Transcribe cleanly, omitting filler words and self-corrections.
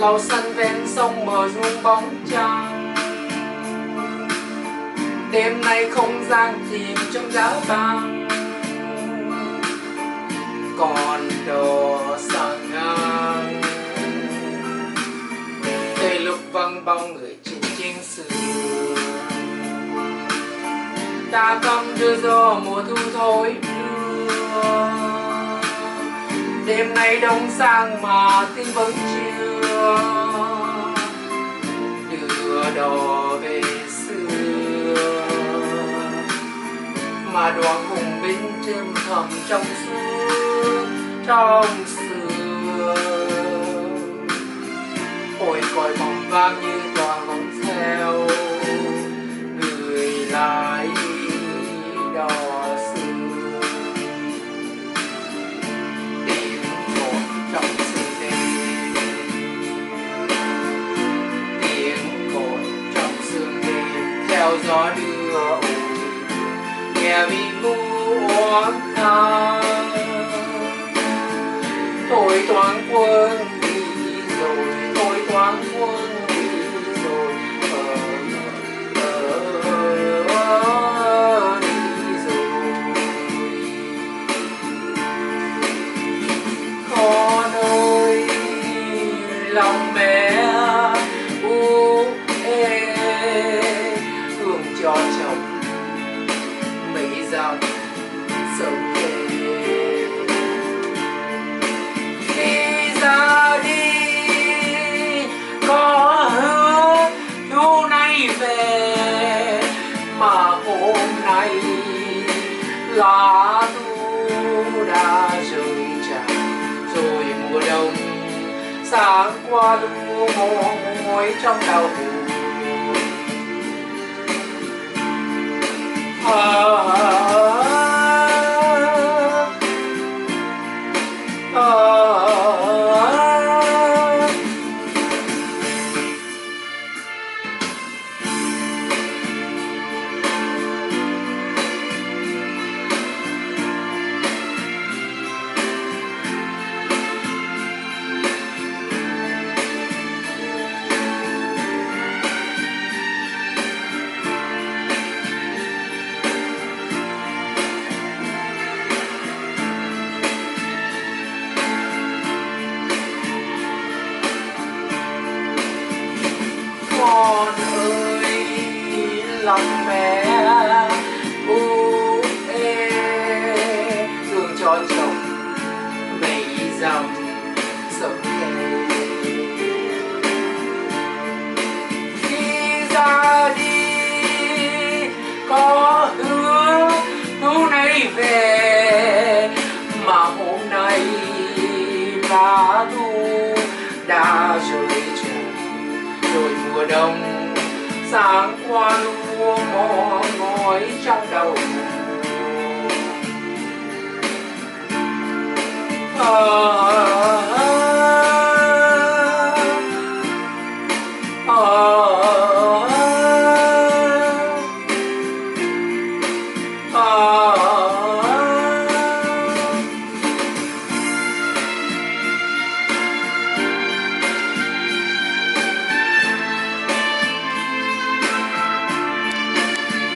Màu xanh ven sông mờ ruộng bóng trăng. Đêm nay không gian chìm trong giá băng, còn đò sang ngang. Cây lúc văng bóng người trên chính sườn, ta cầm đưa gió mùa thu thổi đưa. Đêm nay đông sang mà tiếng vẫn chưa đưa đò về xưa, mà đoàn hùng binh chêm thầm trong xưa trong xưa. Ôi còi bóng vang như toàn bóng theo người lái đò xưa. Tiếng còi trong sương đêm, tiếng còi trong sương đêm theo gió đưa ôi nghe vì ngu oán tha. Thôi toán quân đi rồi, thôi toán quân đi rồi, đi rồi. Con ơi lòng bé hương cho chồng mấy dặm sông về. Khi ra đi có hứa thu nay về, mà hôm nay lá thu đã rơi tràn rồi. Mùa đông sáng qua lu mồ hôi trong đau buồn. Con ơi lòng bé thương cho chồng mấy dặm sông về. Khi ra đi có hứa thu nay về, mà hôm nay lá thu đã rơi tràn rồi. Mùa đông sáng qua lúa mò ngói trong đầu.